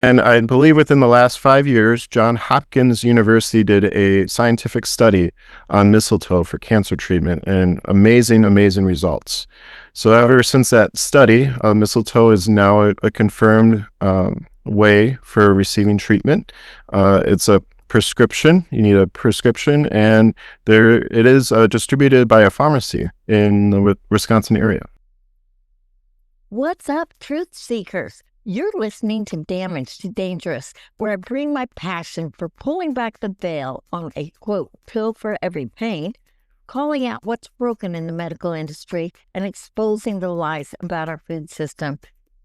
And I believe within the last 5 years, Johns Hopkins University did a scientific study on mistletoe for cancer treatment, and amazing, amazing results. So ever since that study, mistletoe is now a confirmed way for receiving treatment. It's a prescription. You need a prescription, and there it is distributed by a pharmacy in the Wisconsin area. What's up, truth seekers? You're listening to Damaged to Dangerous, where I bring my passion for pulling back the veil on a quote, pill for every pain, calling out what's broken in the medical industry, and exposing the lies about our food system.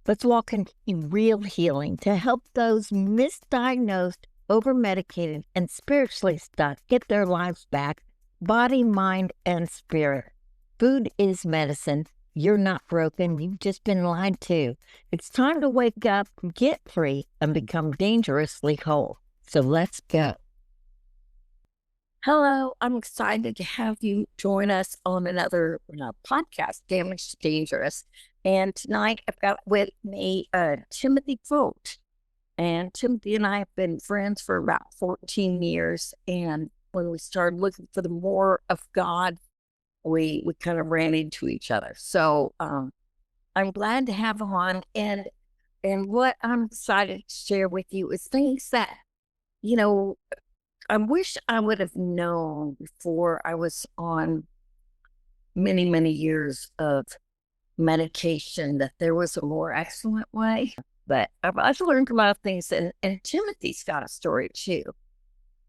Let's walk in real healing to help those misdiagnosed, over-medicated, and spiritually stuck get their lives back, body, mind, and spirit. Food is medicine. You're not broken. You've just been lied to. It's time to wake up, get free, and become dangerously whole. So let's go. Hello, I'm excited to have you join us on another podcast, Damaged to Dangerous. And tonight I've got with me Timothy Fote. And Timothy and I have been friends for about 14 years. And when we started looking for the more of God, we kind of ran into each other. So I'm glad to have him on. And what I'm excited to share with you is things that, I wish I would have known before I was on many, many years of medication that there was a more excellent way. But I've learned a lot of things. And Timothy's got a story too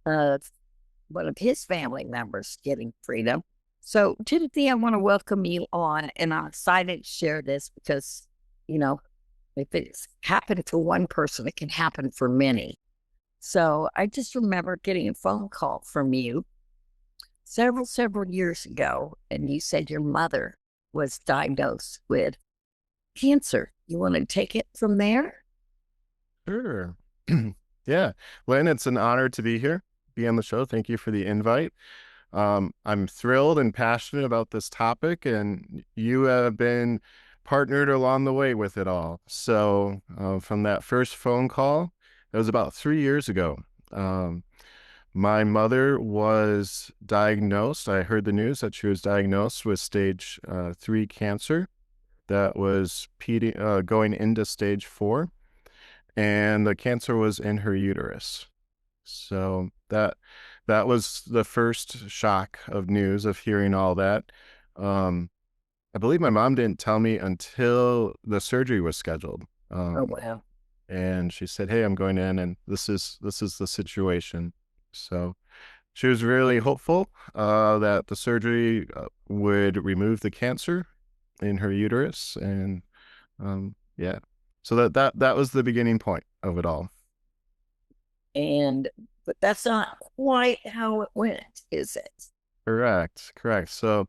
of one of his family members getting freedom. So, Timothy, I want to welcome you on, and I'm excited to share this because, if it's happened to one person, it can happen for many. So, I just remember getting a phone call from you several years ago, and you said your mother was diagnosed with cancer. You want to take it from there? Sure. Yeah. Lynn, it's an honor to be here, be on the show. Thank you for the invite. I'm thrilled and passionate about this topic, and you have been partnered along the way with it all. So from that first phone call, it was about 3 years ago. My mother was diagnosed. I heard the news that she was diagnosed with stage 3 cancer that was going into stage 4, and the cancer was in her uterus. So that was the first shock of news of hearing all that. I believe my mom didn't tell me until the surgery was scheduled. Oh, wow. And she said, "Hey, I'm going in, and this is the situation." So she was really hopeful that the surgery would remove the cancer in her uterus, and yeah. So that was the beginning point of it all. But that's not quite how it went, is it? Correct. So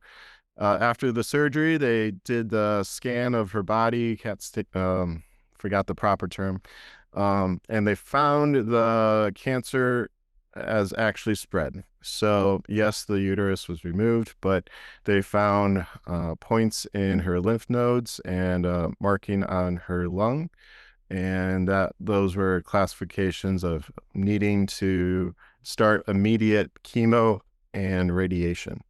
after the surgery, they did the scan of her body. Forgot the proper term. And they found the cancer as actually spread. So yes, the uterus was removed, but they found points in her lymph nodes and marking on her lung, and that those were classifications of needing to start immediate chemo and radiation.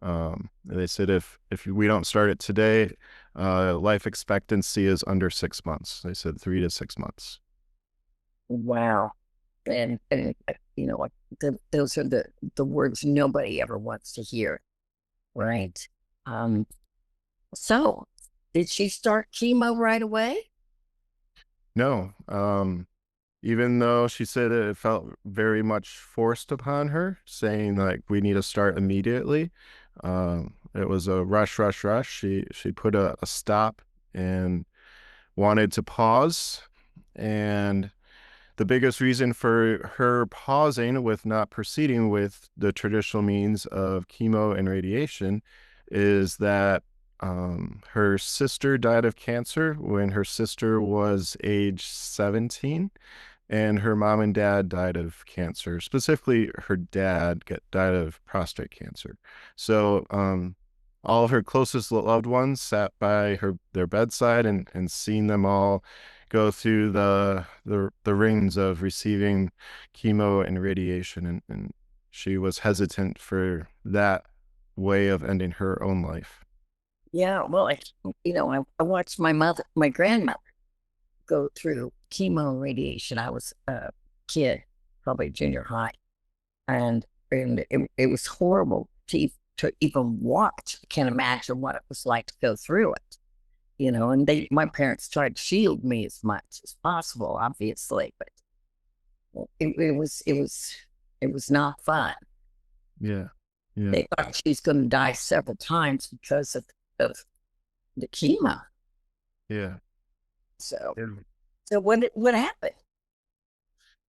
They said if we don't start it today, life expectancy is under 6 months. They said 3 to 6 months. Wow. Like those are the words nobody ever wants to hear, right? So did she start chemo right away? No, even though she said it felt very much forced upon her, saying like we need to start immediately. It was a rush. She put a stop and wanted to pause, and the biggest reason for her pausing with not proceeding with the traditional means of chemo and radiation is that her sister died of cancer when her sister was age 17, and her mom and dad died of cancer. Specifically, her dad died of prostate cancer. So all of her closest loved ones sat by their bedside and seen them all go through the rings of receiving chemo and radiation, and she was hesitant for that way of ending her own life. Yeah, well, I watched my grandmother go through chemo and radiation. I was a kid, probably junior high, and it was horrible to even watch. I can't imagine what it was like to go through it. And my parents tried to shield me as much as possible, obviously, but it was not fun. Yeah, yeah, They thought she was going to die several times because of the chemo. yeah. So, Yeah. so what happened?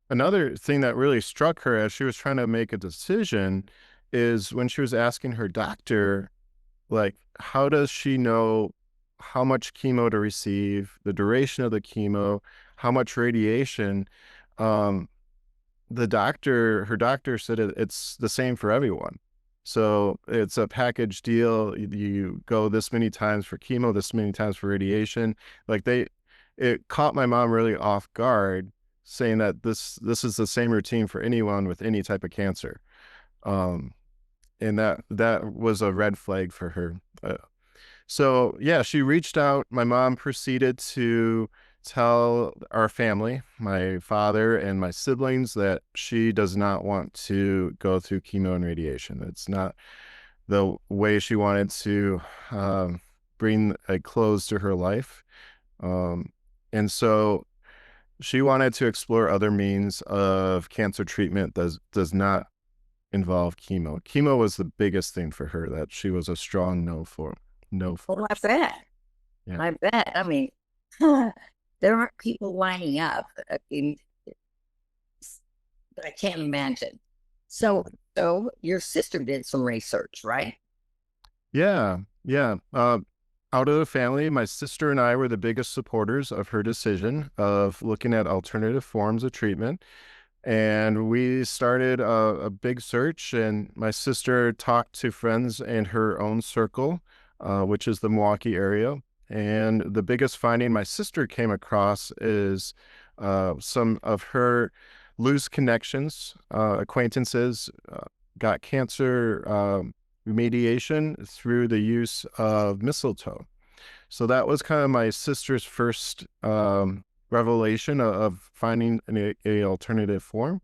Another thing that really struck her as she was trying to make a decision is when she was asking her doctor, like, how does she know how much chemo to receive, the duration of the chemo, how much radiation? Um, her doctor said it's the same for everyone. So it's a package deal. You go this many times for chemo, this many times for radiation. Like it caught my mom really off guard, saying that this is the same routine for anyone with any type of cancer. Um, and that was a red flag for her. So yeah, she reached out. My mom proceeded to tell our family, my father and my siblings, that she does not want to go through chemo and radiation. It's not the way she wanted to um, bring a close to her life. Um, and so she wanted to explore other means of cancer treatment that does not involve chemo. Chemo was the biggest thing for her that she was a strong no for. No Well, for. I bet. Yeah. I bet. I mean, there aren't people lining up. I can't imagine. So your sister did some research, right? Yeah, yeah. Out of the family, my sister and I were the biggest supporters of her decision of looking at alternative forms of treatment. And we started a big search, and my sister talked to friends in her own circle, which is the Milwaukee area. And the biggest finding my sister came across is some of her loose connections, acquaintances, got cancer remediation through the use of mistletoe. So that was kind of my sister's first revelation of finding a alternative form.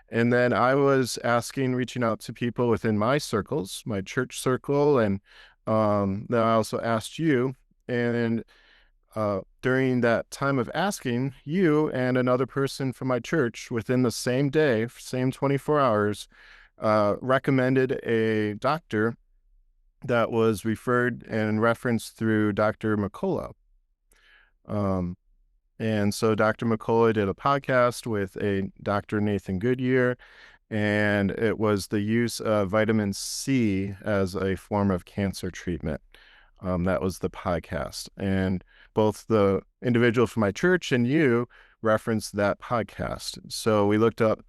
And then I was reaching out to people within my circles, my church circle, and then I also asked you. And during that time of asking, you and another person from my church within the same day, same 24 hours, recommended a doctor that was referred and referenced through Dr. McCullough. Um, and so Dr. McCullough did a podcast with a Dr. Nathan Goodyear, and it was the use of vitamin C as a form of cancer treatment. That was the podcast. And both the individual from my church and you referenced that podcast. So we looked up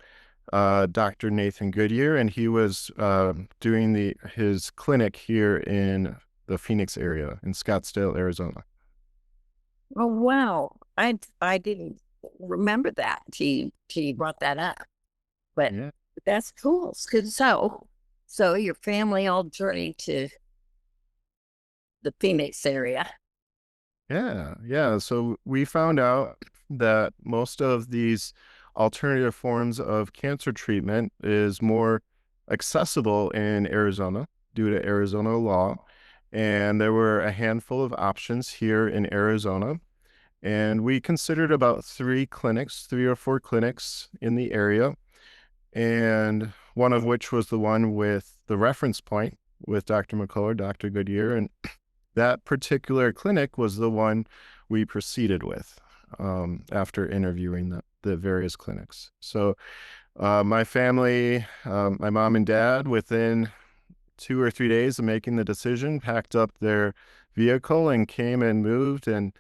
Dr. Nathan Goodyear, and he was doing his clinic here in the Phoenix area in Scottsdale, Arizona. Oh wow. I didn't remember that. She brought that up. But Yeah. that's cool. So your family all journeyed to the Phoenix area. Yeah, yeah. So we found out that most of these alternative forms of cancer treatment is more accessible in Arizona due to Arizona law. And there were a handful of options here in Arizona. And we considered about three or four clinics in the area. And one of which was the one with the reference point with Dr. McCullough, Dr. Goodyear. And that particular clinic was the one we proceeded with after interviewing the various clinics. So my family, my mom and dad, within 2 or 3 days of making the decision, packed up their vehicle and came and moved and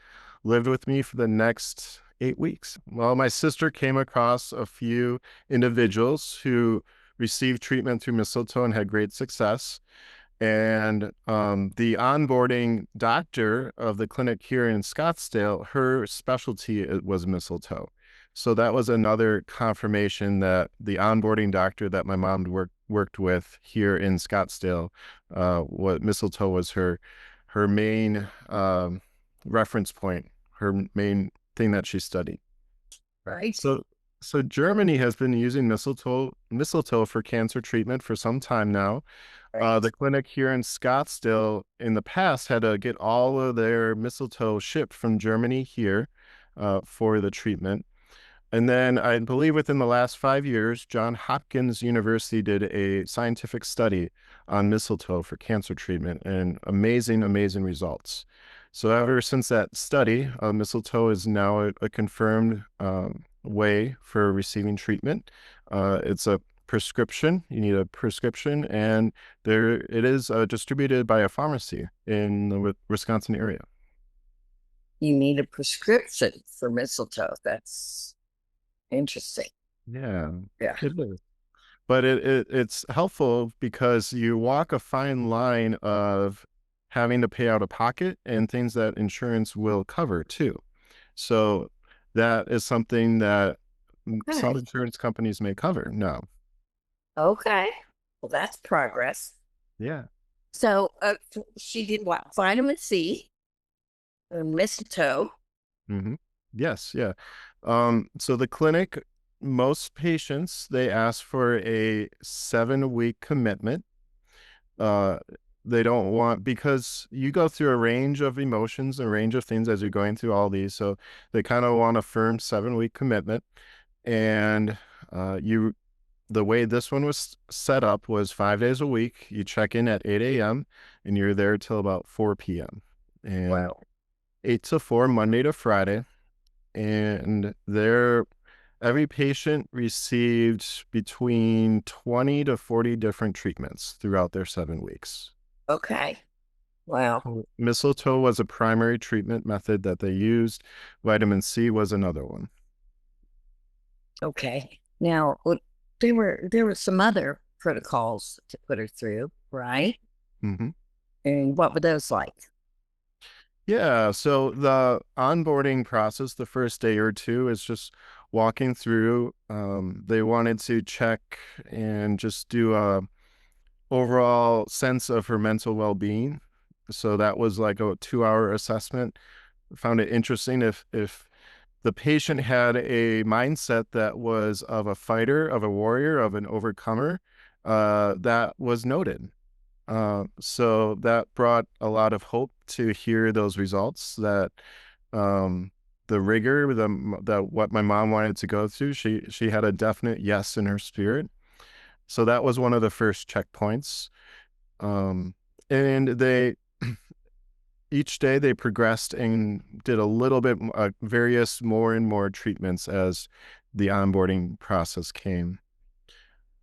lived with me for the next 8 weeks. Well, my sister came across a few individuals who received treatment through mistletoe and had great success. And the onboarding doctor of the clinic here in Scottsdale, her specialty was mistletoe. So that was another confirmation that the onboarding doctor that my mom worked with here in Scottsdale, what mistletoe was her main reference point, her main thing that she studied. Right. So so Germany has been using mistletoe for cancer treatment for some time now. Right. The clinic here in Scottsdale in the past had to get all of their mistletoe shipped from Germany here for the treatment. And then I believe within the last 5 years, Johns Hopkins University did a scientific study on mistletoe for cancer treatment and amazing, amazing results. So ever since that study, mistletoe is now a confirmed way for receiving treatment. It's a prescription. You need a prescription, and there it is distributed by a pharmacy in the Wisconsin area. You need a prescription for mistletoe. That's interesting. Yeah, Yeah. it is. But it's helpful because you walk a fine line of having to pay out of pocket and things that insurance will cover too. So that is something that some Okay. insurance companies may cover. No. Okay. Well, that's progress. Yeah. So she did what? Vitamin C, mistletoe. Hmm. Yes. Yeah. So the clinic, most patients, they ask for a 7 week commitment. uh they don't want, because you go through a range of emotions, a range of things as you're going through all these, so they kind of want a firm 7 week commitment. And you the way this one was set up was 5 days a week. You check in at 8 a.m. and you're there till about 4 p.m. and Wow. 8 to 4 Monday to Friday. And there every patient received between 20 to 40 different treatments throughout their 7 weeks. Okay. Wow. Mistletoe was a primary treatment method that they used. Vitamin C was another one. Okay. Now, there were some other protocols to put her through, right? Hmm. And what were those like? Yeah, so the onboarding process, the first day or two, is just walking through. They wanted to check and just do a overall sense of her mental well-being. So that was like a 2 hour assessment. Found it interesting if the patient had a mindset that was of a fighter, of a warrior, of an overcomer, that was noted. So that brought a lot of hope to hear those results. That um, the rigor, the what my mom wanted to go through, she had a definite yes in her spirit. So that was one of the first checkpoints. Um, and they each day they progressed and did a little bit various more and more treatments as the onboarding process came.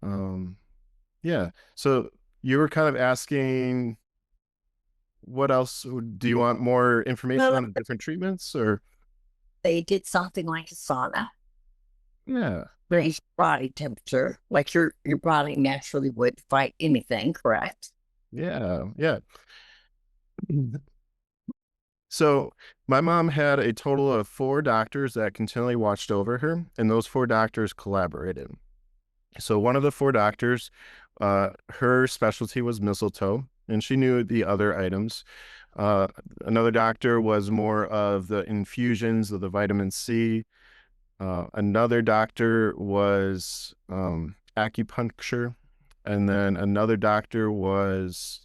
Um, yeah. So you were kind of asking, what else do you want more information Well, on the different treatments, or? they did something like a sauna, Yeah. raise body temperature, like your body naturally would fight anything, correct? Yeah. Yeah. So my mom had a total of 4 doctors that continually watched over her, and those 4 doctors collaborated. So one of the 4 doctors, her specialty was mistletoe, and she knew the other items. Another doctor was more of the infusions of the vitamin C. Another doctor was acupuncture, and then another doctor was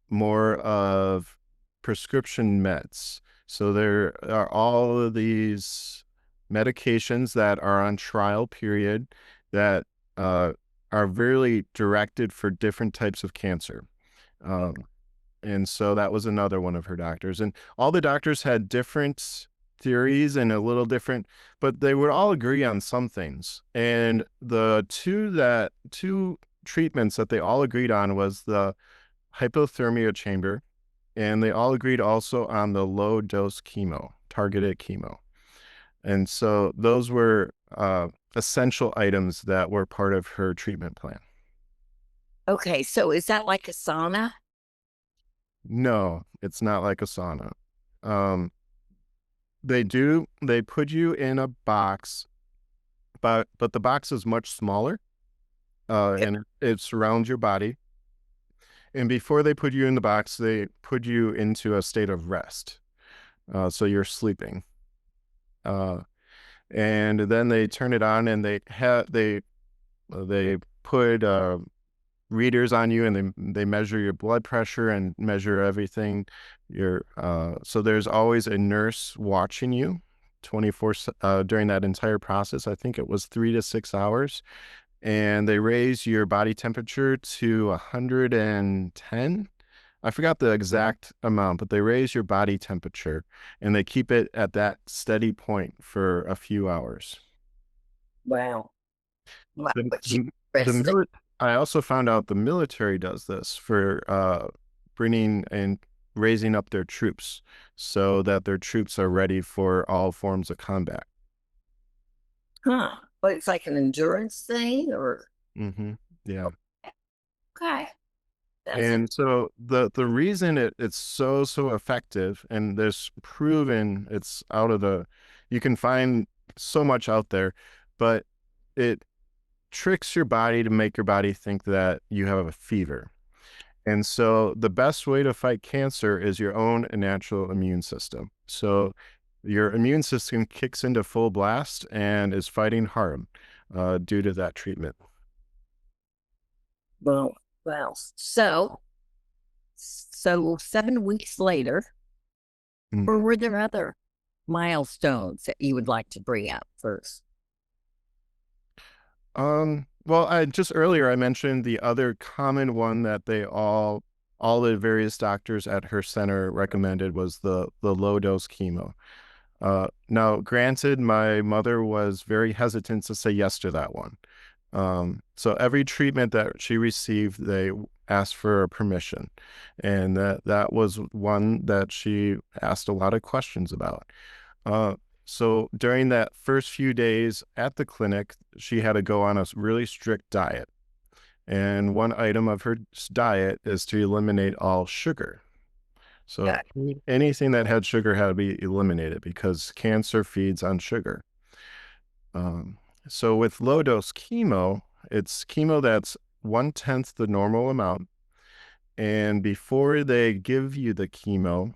more of prescription meds. So there are all of these medications that are on trial period that uh, are really directed for different types of cancer. Um, and so that was another one of her doctors. And all the doctors had different theories and a little different, but they would all agree on some things. And the two treatments that they all agreed on was the hypothermia chamber, and they all agreed also on the low dose chemo, targeted chemo. And so those were essential items that were part of her treatment plan. Okay, so is that like a sauna? No, it's not like a sauna. Um, they put you in a box, but the box is much smaller, and it surrounds your body. And before they put you in the box, they put you into a state of rest. So you're sleeping. Uh, and then they turn it on and they put readers on you, and they measure your blood pressure and measure everything. So there's always a nurse watching you 24 during that entire process. I think it was 3 to 6 hours, and they raise your body temperature to 110. I forgot the exact amount, but they raise your body temperature and they keep it at that steady point for a few hours. Wow. Wow. The, But you the, the rested. mili- I also found out the military does this for bringing and raising up their troops so that their troops are ready for all forms of combat. Huh. But it's like an endurance thing or Yeah. okay. That's it. And so the reason it's so effective, and there's proven it's out of the, you can find so much out there, but it tricks your body to make your body think that you have a fever. And so the best way to fight cancer is your own natural immune system. So your immune system kicks into full blast and is fighting harm due to that treatment. Well, well. So 7 weeks later, Mm. or were there other milestones that you would like to bring up first? Well, I just earlier I mentioned the other common one that all the various doctors at her center recommended was the low dose chemo. Now, granted, my mother was very hesitant to say yes to that one. So every treatment that she received, they asked for permission, and that was one that she asked a lot of questions about. Uh, so during that first few days at the clinic, she had to go on a really strict diet. And one item of her diet is to eliminate all sugar. So Yeah. anything that had sugar had to be eliminated because cancer feeds on sugar. Um, so with low dose chemo, it's chemo that's 1/10 the normal amount. And before they give you the chemo,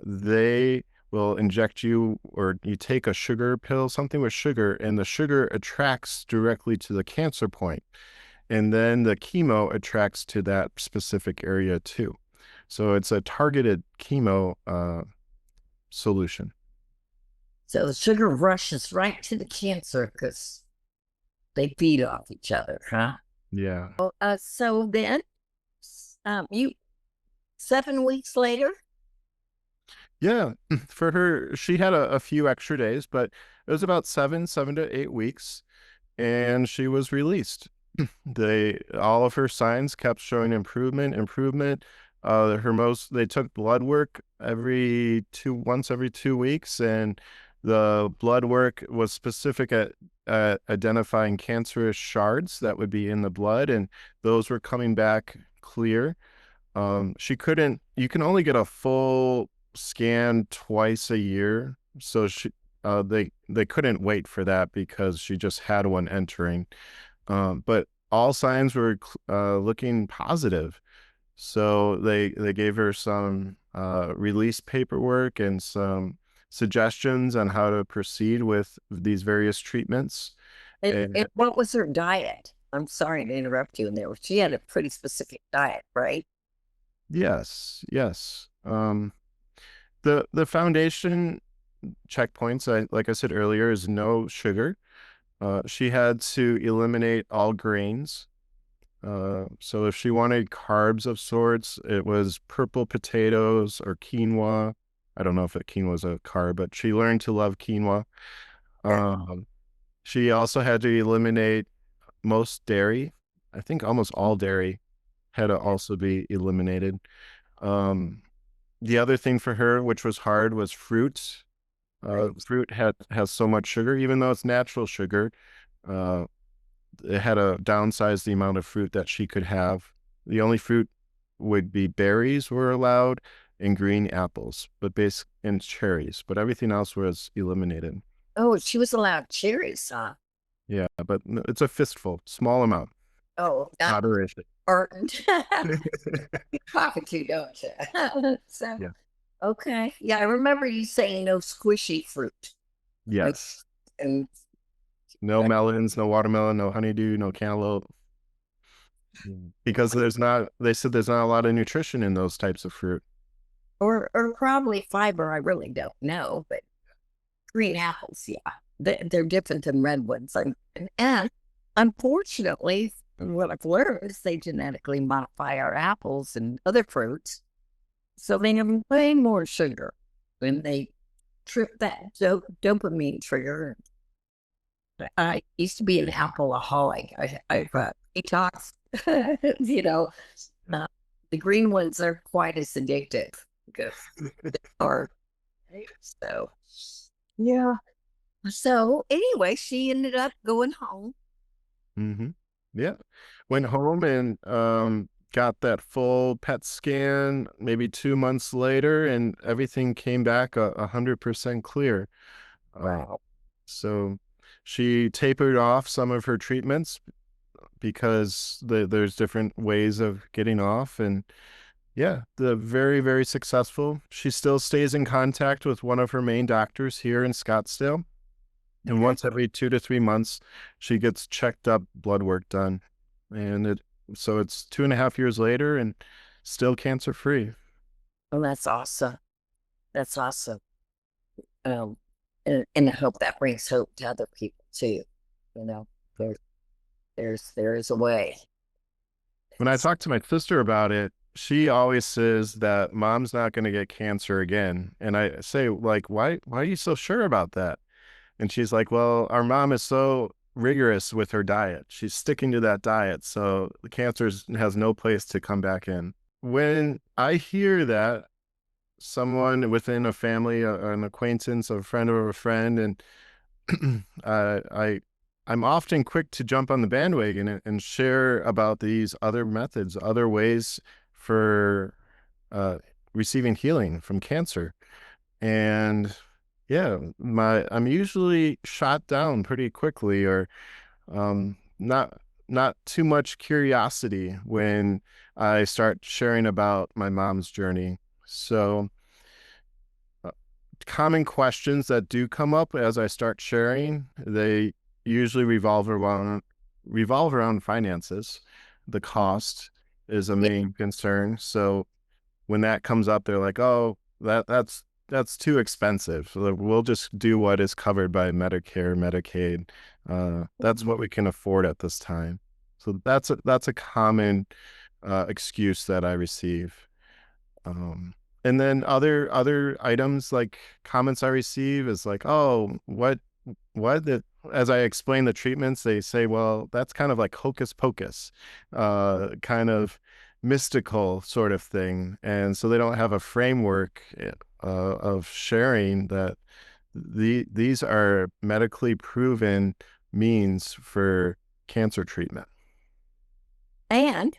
they will inject you, or you take a sugar pill, something with sugar, and the sugar attracts directly to the cancer point, and then the chemo attracts to that specific area too. So it's a targeted chemo solution. So the sugar rushes right to the cancer because they feed off each other, huh? Yeah. So then, you 7 weeks later, Yeah. For her, she had a few extra days, but it was about 7 to 8 weeks, and she was released. All of her signs kept showing improvement. They took blood work once every 2 weeks, and the blood work was specific at identifying cancerous shards that would be in the blood, and those were coming back clear. You can only get a full scan twice a year, so they couldn't wait for that because she just had one entering. But all signs were looking positive. So they gave her some release paperwork and some suggestions on how to proceed with these various treatments. and And what was her diet? I'm sorry to interrupt you in there. She had a pretty specific diet, right? yes, yes. The foundation checkpoints, like I said earlier, is no sugar. She had to eliminate all grains. So if she wanted carbs of sorts, it was purple potatoes or quinoa. I don't know if quinoa is a carb, but she learned to love quinoa. Yeah. Um, she also had to eliminate most dairy. I think almost all dairy had to also be eliminated. Um, the other thing for her, which was hard, was fruit. Right. Fruit has so much sugar, even though it's natural sugar. It had to downsize the amount of fruit that she could have. The only fruit would be berries were allowed and green apples, but and cherries, but everything else was eliminated. Oh, she was allowed cherries, huh? Yeah, but it's a fistful, small amount, Oh, not moderation. ardent. Talking to, don't you? So, Yeah. okay. Yeah, I remember you saying no squishy fruit. Like, Yes. and No melons, no watermelon, no honeydew, no cantaloupe. Because they said there's not a lot of nutrition in those types of fruit. or probably fiber. I really don't know, but green apples, yeah, they're different than red ones. And unfortunately, what I've learned is they genetically modify our apples and other fruits, so they have way more sugar when they trip that dopamine trigger. I used to be an appleaholic. I've detox. you know, uh, the green ones are quite as addictive because they are. So, yeah. So anyway, she ended up going home. Mm-hmm. Yeah. Went home and got that full PET scan maybe 2 months later, and everything came back 100% clear. Uh, Wow. so she tapered off some of her treatments because there's different ways of getting off, and yeah, the very, very successful. She still stays in contact with one of her main doctors here in Scottsdale. And Okay. once every 2 to 3 months, she gets checked up, blood work done. And so it's 2.5 years later and still cancer free. Well, that's awesome. That's awesome. Um, and I hope that brings hope to other people too. You know, there, there is a way. When I talk to my sister about it, she always says that mom's not going to get cancer again. And I say, like, why are you so sure about that? And she's like, well, our mom is so rigorous with her diet. She's sticking to that diet. So the cancer has no place to come back in. When I hear that, someone within a family, an acquaintance, a friend of a friend, and uh, I I'm often quick to jump on the bandwagon and share about these other methods, other ways for uh, receiving healing from cancer. And yeah, I'm usually shot down pretty quickly, or not too much curiosity when I start sharing about my mom's journey. So uh, common questions that do come up as I start sharing, they usually revolve around finances. The cost is a Yeah. main concern. So when that comes up, they're like, "Oh, that's too expensive. So we'll just do what is covered by Medicare, Medicaid. That's what we can afford at this time." So that's a common excuse that I receive. And then other items like comments I receive is like, "Oh, what the," as I explain the treatments, they say, well, that's kind of like hocus pocus, kind of mystical sort of thing. And so they don't have a framework of sharing that these are medically proven means for cancer treatment. And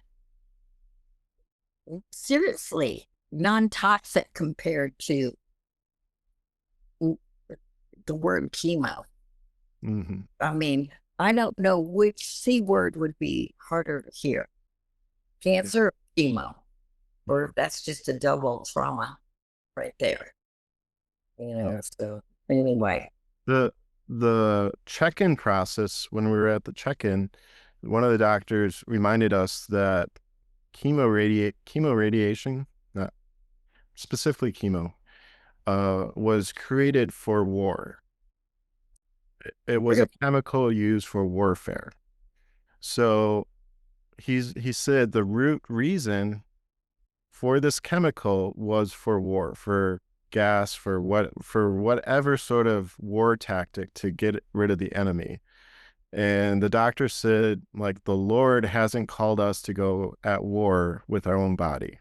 seriously, non-toxic compared to the word chemo. Hmm. I mean, I don't know which C word would be harder to hear. Cancer or chemo. Or that's just a double trauma right there. So anyway. The the check-in process, when we were at the check-in, one of the doctors reminded us that chemo radiation, not specifically chemo, was created for war. It was Really? a chemical used for warfare. So he said the root reason for this chemical was for war, for gas, for whatever sort of war tactic to get rid of the enemy. And the doctor said, like, the Lord hasn't called us to go at war with our own body.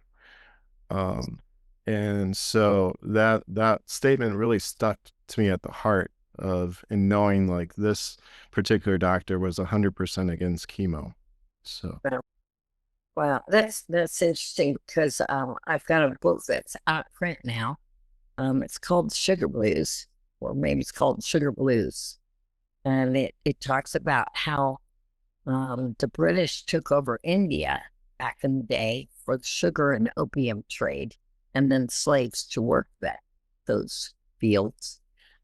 Um, and so that statement really stuck to me at the heart of in knowing like this particular doctor was 100% against chemo. So Well, that's interesting because I've got a book that's out of print now. It's called Sugar Blues, or maybe it's called Sugar Blues, and it talks about how the British took over India back in the day for the sugar and opium trade, and then slaves to work those fields,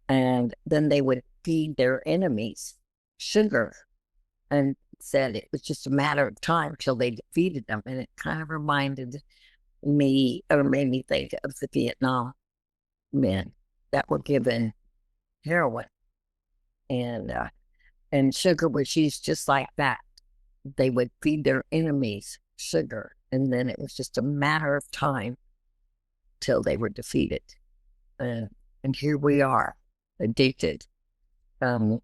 and then they would feed their enemies sugar, and said it was just a matter of time till they defeated them, and it kind of reminded me or made me think of the Vietnam men that were given heroin and and sugar was used just like that. They would feed their enemies sugar, and then it was just a matter of time till they were defeated. And and here we are, addicted. Um,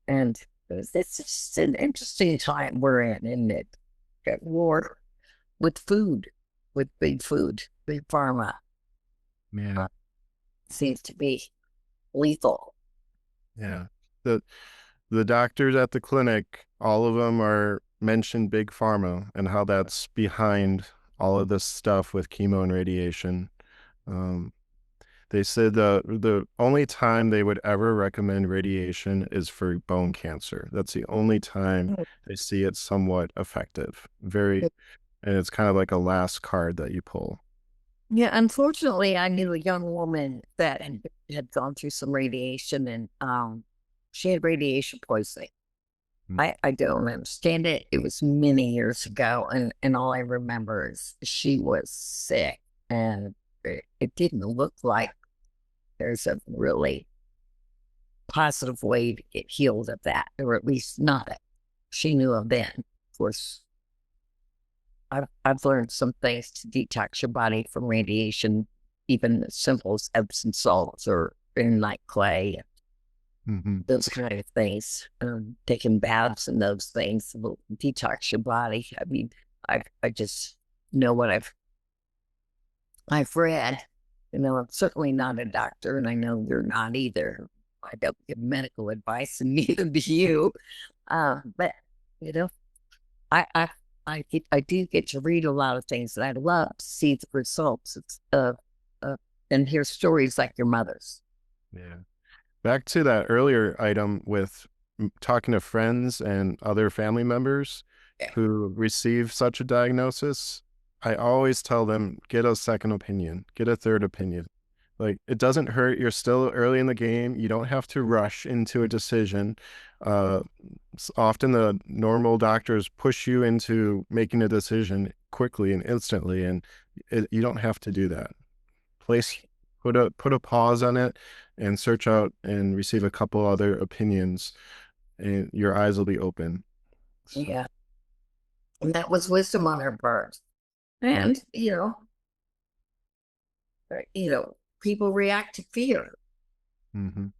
and it's just an interesting time we're in, isn't it? At war with food, with big pharma. Yeah. Uh, seems to be lethal. Yeah. The the doctors at the clinic, all of them are mentioned big pharma and how that's behind all of this stuff with chemo and radiation. Um, they said the only time they would ever recommend radiation is for bone cancer. That's the only time they see it somewhat effective. Very, and it's kind of like a last card that you pull. Yeah, unfortunately, I knew a young woman that had gone through some radiation, and she had radiation poisoning. Mm. I don't understand it. It was many years ago, and all I remember is she was sick, and it didn't look like there's a really positive way to get healed of that, or at least not that she knew of then. Of course, I've learned some things to detox your body from radiation, even as simple as Epsom salts or in like clay, Mm-hmm. those kind of things. Taking baths and those things will detox your body. I mean, I just know what I've read. You know, I'm certainly not a doctor, and I know you're not either. I don't give medical advice, and neither do you. But you know, I I I do get to read a lot of things, and I love to see the results of and hear stories like your mother's. Yeah. Back to that earlier item with talking to friends and other family members Yeah. who receive such a diagnosis, I always tell them get a second opinion, get a third opinion. Like it doesn't hurt. You're still early in the game. You don't have to rush into a decision. Uh, Often the normal doctors push you into making a decision quickly and instantly, and you don't have to do that. Place put a pause on it and search out and receive a couple other opinions, and your eyes will be open. So, Yeah. And that was wisdom on her part. And, people react to fear. mhm.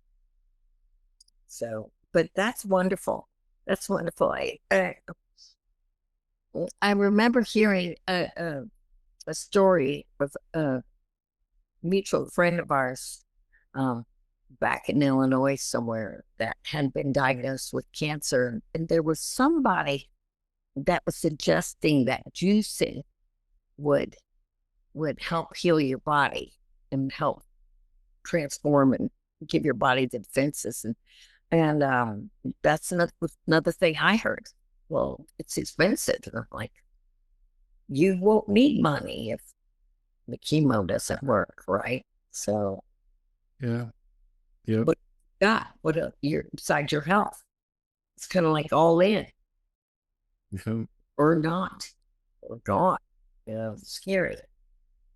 So, but that's wonderful. That's wonderful. I remember hearing a story of a mutual friend of ours um, back in Illinois somewhere that had been diagnosed with cancer. And there was somebody that was suggesting that juicing would would help heal your body and help transform and give your body the defenses. And that's another thing I heard. Well, it's expensive. And I'm like, you won't need money if the chemo doesn't work, right? So, Yeah. Yep. but God, you're besides your health, it's kind of like all in Yep. or not or gone. It's scary.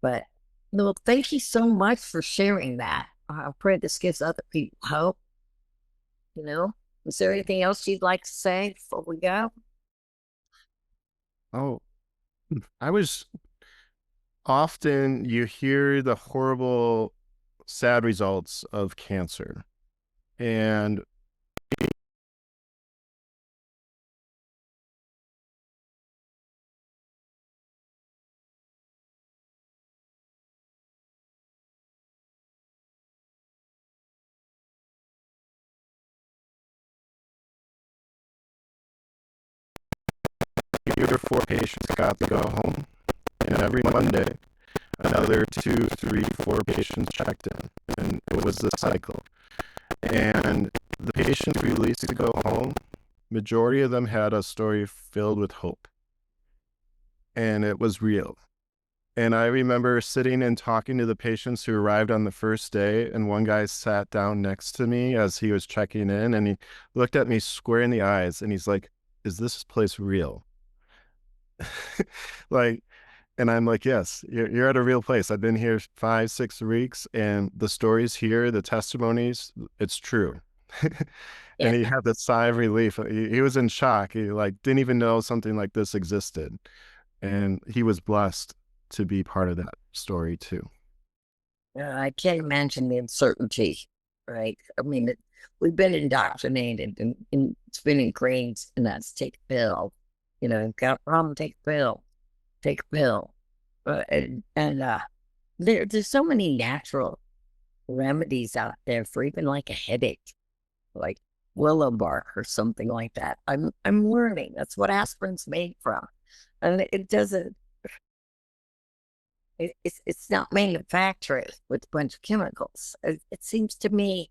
But no, thank you so much for sharing that. I pray this gives other people hope. You know, is there anything else you'd like to say before we go? Oh, I was often you hear the horrible, sad results of cancer, and or 4 patients got to go home. And every Monday, another 2, 3, 4 patients checked in. And it was the cycle. And the patients released to go home, majority of them had a story filled with hope. And it was real. And I remember sitting and talking to the patients who arrived on the first day, and one guy sat down next to me as he was checking in, and he looked at me square in the eyes, and he's like, "Is this place real?" Like, and I'm like, "Yes, you're at a real place. I've been here 5, 6 weeks, and the stories here, the testimonies, it's true." Yeah. And he had this sigh of relief. He was in shock. He like didn't even know something like this existed. And he was blessed to be part of that story too. I can't imagine the uncertainty, right? I mean, we've been indoctrinated and it's been ingrained in us. Take a pill, got a problem, take a pill, take a pill. There's so many natural remedies out there for even like a headache, like willow bark or something like that. I'm learning that's what aspirin's made from, and it doesn't. It's not manufactured with a bunch of chemicals. It seems to me,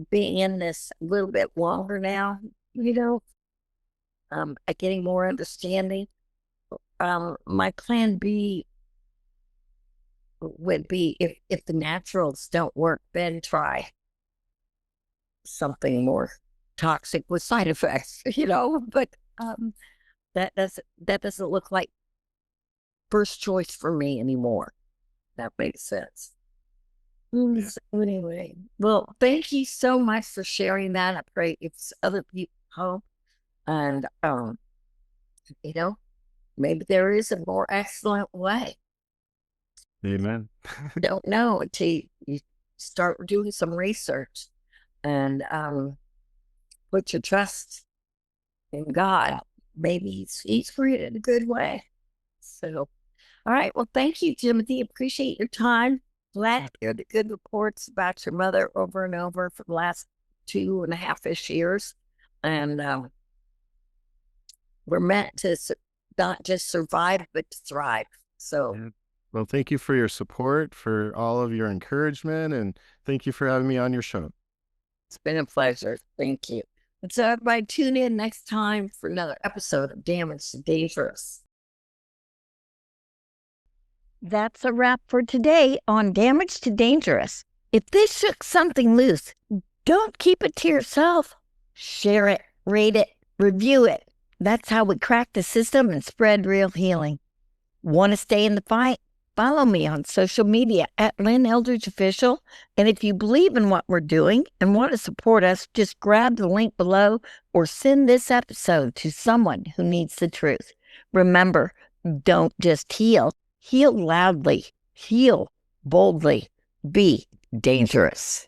being in this a little bit longer now, getting more understanding. My plan B would be if the naturals don't work, then try something more toxic with side effects, But that doesn't look like first choice for me anymore. That makes sense. Yeah. So anyway, well, thank you so much for sharing that. I pray it's other people home, and you know, maybe there is a more excellent way. Amen. Don't know until you start doing some research and put your trust in God. Maybe he's created a good way. So, all right. Well, thank you, Timothy. Appreciate your time. Glad to hear the good reports about your mother over and over for the last 2.5-ish years. And we're meant to not just survive, but to thrive. So, Yeah. Well, thank you for your support, for all of your encouragement, and thank you for having me on your show. it's been a pleasure. Thank you. And so, everybody, tune in next time for another episode of Damaged and Dangerous. That's a wrap for today on Damaged to Dangerous. If this shook something loose, don't keep it to yourself. Share it, rate it, review it. That's how we crack the system and spread real healing. Want to stay in the fight? Follow me on social media at Lynn Eldridge Official. And if you believe in what we're doing and want to support us, just grab the link below or send this episode to someone who needs the truth. Remember, don't just heal. Heal loudly. Heal boldly. Be dangerous.